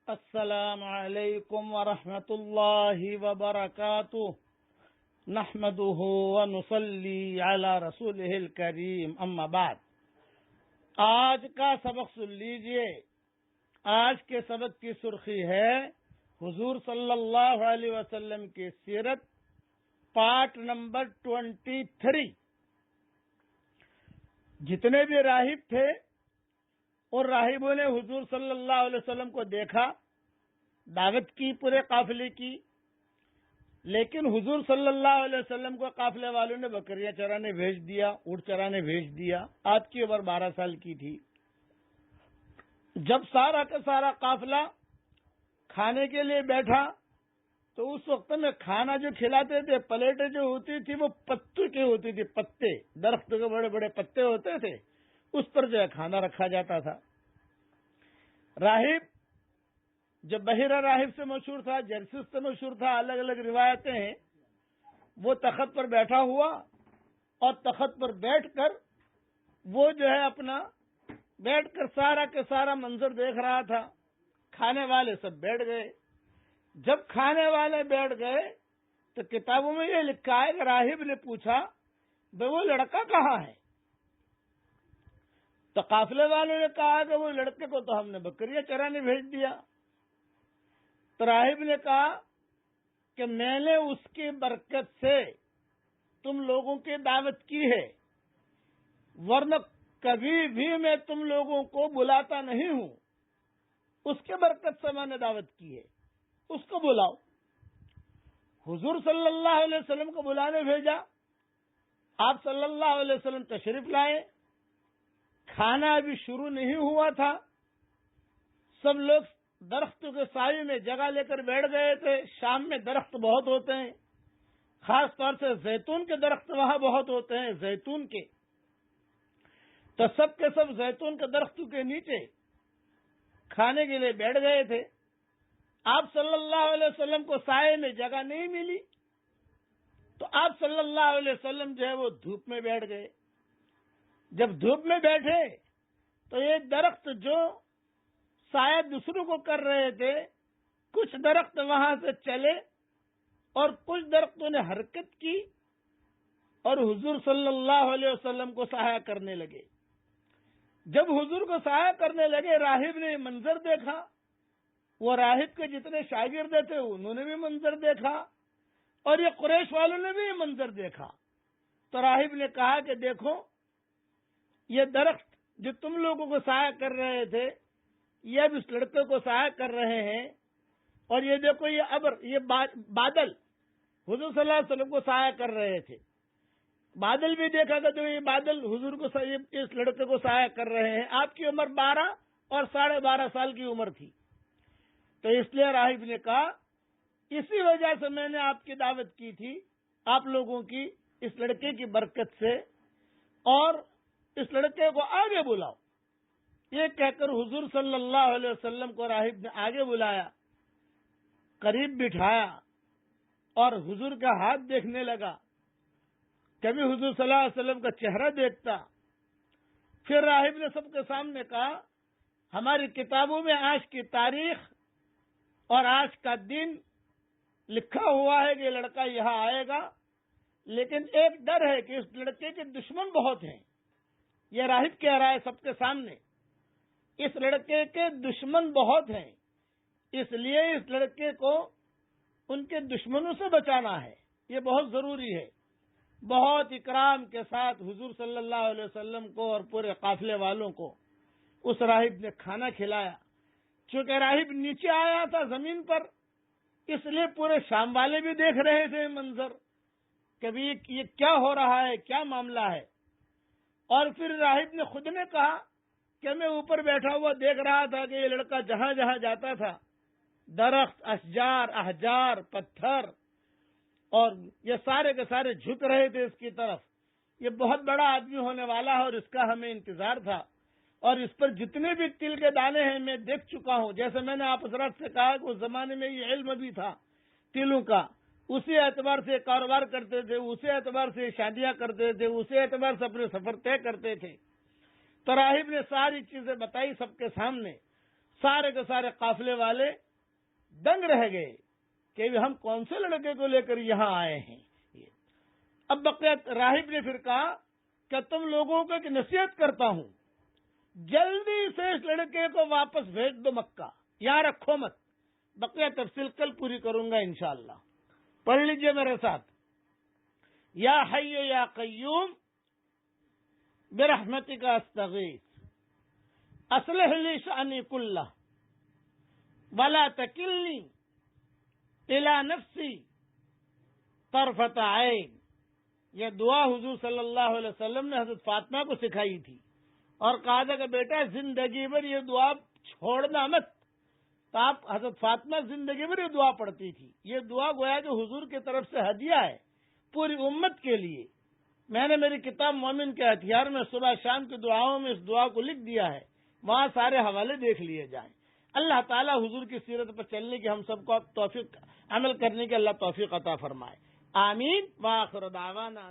السلام علیکم ورحمۃ اللہ وبرکاتہ نحمده ونصلی علی رسولہ الکریم اما بعد۔ آج کا سبق سن لیجئے۔ آج کے سبق کی سرخی ہے حضور صلی اللہ علیہ وسلم کی سیرت، پارٹ نمبر 23۔ جتنے بھی راہب تھے اور راہبوں نے حضور صلی اللہ علیہ وسلم کو دیکھا، دعوت کی پورے قافلے کی، لیکن حضور صلی اللہ علیہ وسلم کو قافلے والوں نے بکریاں چرانے بھیج دیا، اونٹ چرانے بھیج دیا۔ آپ کی عمر 12 سال کی تھی۔ جب سارا کا سارا قافلہ کھانے کے لیے بیٹھا تو اس وقت میں کھانا جو کھلاتے تھے، پلیٹیں جو ہوتی تھی وہ پتوں کی ہوتی تھی، پتے، درخت کے بڑے بڑے پتے ہوتے تھے، اس پر جو ہے کھانا رکھا جاتا تھا۔ راہب جو بحیرہ راہب سے مشہور تھا، جرسس سے مشہور تھا، الگ الگ روایتیں ہیں، وہ تخت پر بیٹھا ہوا اور تخت پر بیٹھ کر وہ جو ہے اپنا بیٹھ کر سارا کے سارا منظر دیکھ رہا تھا۔ کھانے والے سب بیٹھ گئے۔ جب کھانے والے بیٹھ گئے تو کتابوں میں یہ لکھا ہے کہ راہب نے پوچھا بھئی وہ لڑکا کہاں ہے؟ تو قافلے والوں نے کہا کہ وہ لڑکے کو تو ہم نے بکریاں چرانے بھیج دیا۔ تو راہب نے کہا کہ میں نے اس کی برکت سے تم لوگوں کی دعوت کی ہے، ورنہ کبھی بھی میں تم لوگوں کو بلاتا نہیں ہوں۔ اس کے برکت سے میں نے دعوت کی ہے، اس کو بلاؤ۔ حضور صلی اللہ علیہ وسلم کو بلانے بھیجا۔ آپ صلی اللہ علیہ وسلم تشریف لائے۔ کھانا ابھی شروع نہیں ہوا تھا، سب لوگ درختوں کے سائے میں جگہ لے کر بیٹھ گئے تھے۔ شام میں درخت بہت ہوتے ہیں، خاص طور سے زیتون کے درخت وہاں بہت ہوتے ہیں، زیتون کے۔ تو سب کے سب زیتون کے درختوں کے نیچے کھانے کے لیے بیٹھ گئے تھے۔ آپ صلی اللہ علیہ وسلم کو سائے میں جگہ نہیں ملی تو آپ صلی اللہ علیہ وسلم جو ہے وہ دھوپ میں بیٹھ گئے۔ جب دھوپ میں بیٹھے تو یہ درخت جو سایہ دوسروں کو کر رہے تھے، کچھ درخت وہاں سے چلے اور کچھ درختوں نے حرکت کی اور حضور صلی اللہ علیہ وسلم کو سایہ کرنے لگے۔ جب حضور کو سایہ کرنے لگے، راہب نے منظر دیکھا، وہ راہب کے جتنے شاگرد تھے انہوں نے بھی منظر دیکھا اور یہ قریش والوں نے بھی یہ منظر دیکھا۔ تو راہب نے کہا کہ دیکھو، یہ درخت جو تم لوگوں کو سایہ کر رہے تھے، یہ اب اس لڑکے کو سایہ کر رہے ہیں، اور یہ دیکھو یہ ابر، یہ بادل حضور صلی اللہ علیہ وسلم کو سایہ کر رہے تھے۔ بادل بھی دیکھا کہ جو یہ بادل حضور کو اس لڑکے کو سایہ کر رہے ہیں۔ آپ کی عمر 12 اور 12.5 سال کی عمر تھی۔ تو اس لیے راہب نے کہا اسی وجہ سے میں نے آپ کی دعوت کی تھی، آپ لوگوں کی، اس لڑکے کی برکت سے، اور اس لڑکے کو آگے بلاؤ۔ یہ کہہ کر حضور صلی اللہ علیہ وسلم کو راہب نے آگے بلایا، قریب بٹھایا اور حضور کا ہاتھ دیکھنے لگا۔ کبھی حضور صلی اللہ علیہ وسلم کا چہرہ دیکھتا۔ پھر راہب نے سب کے سامنے کہا ہماری کتابوں میں آج کی تاریخ اور آج کا دن لکھا ہوا ہے کہ یہ لڑکا یہاں آئے گا، لیکن ایک ڈر ہے کہ اس لڑکے کے دشمن بہت ہیں۔ یہ راہب کہہ رہا ہے سب کے سامنے، اس لڑکے کے دشمن بہت ہیں، اس لیے اس لڑکے کو ان کے دشمنوں سے بچانا ہے، یہ بہت ضروری ہے۔ بہت اکرام کے ساتھ حضور صلی اللہ علیہ وسلم کو اور پورے قافلے والوں کو اس راہب نے کھانا کھلایا۔ چونکہ راہب نیچے آیا تھا زمین پر، اس لیے پورے شام والے بھی دیکھ رہے تھے منظر، کبھی یہ کیا ہو رہا ہے، کیا معاملہ ہے۔ اور پھر راہب نے خود نے کہا کہ میں اوپر بیٹھا ہوا دیکھ رہا تھا کہ یہ لڑکا جہاں جہاں جاتا تھا، درخت، اشجار، احجار، پتھر، اور یہ سارے کے سارے جھک رہے تھے اس کی طرف۔ یہ بہت بڑا آدمی ہونے والا ہے اور اس کا ہمیں انتظار تھا، اور اس پر جتنے بھی تل کے دانے ہیں میں دیکھ چکا ہوں۔ جیسے میں نے آپ حضرات سے کہا کہ اس زمانے میں یہ علم بھی تھا تلوں کا، اسی اعتبار سے کاروبار کرتے تھے، اسی اعتبار سے شادیاں کرتے تھے، اسی اعتبار سے اپنے سفر طے کرتے تھے۔ تو راہب نے ساری چیزیں بتائی سب کے سامنے، سارے کے سارے قافلے والے دنگ رہ گئے کہ ہم کون سے لڑکے کو لے کر یہاں آئے ہیں. اب بقیہ راہب نے پھر کہا کہ تم لوگوں کو ایک نصیحت کرتا ہوں، جلدی سے اس لڑکے کو واپس بھیج دو مکہ، یہاں رکھو مت. بقیہ تفصیل کل پوری کروں گا انشاءاللہ. پڑھ لیجئے میرے ساتھ. یا حی یا قیوم برحمتک استغیث اصلح لی شأنی کلہ ولا تکلنی الی نفسی طرفۃ عین. یہ دعا حضور صلی اللہ علیہ وسلم نے حضرت فاطمہ کو سکھائی تھی اور کہا تھا کہ بیٹا زندگی بھر یہ دعا چھوڑنا مت. تو آپ حضرت فاطمہ زندگی بھر یہ دعا پڑھتی تھی. یہ دعا گویا کہ حضور کی طرف سے ہدیہ ہے پوری امت کے لیے. میں نے میری کتاب مومن کے ہتھیار میں صبح شام کی دعاؤں میں اس دعا کو لکھ دیا ہے، وہاں سارے حوالے دیکھ لیے جائیں. اللہ تعالیٰ حضور کی سیرت پر چلنے کی ہم سب کو توفیق، عمل کرنے کی اللہ توفیق عطا فرمائے. آمین. وآخر دعوانا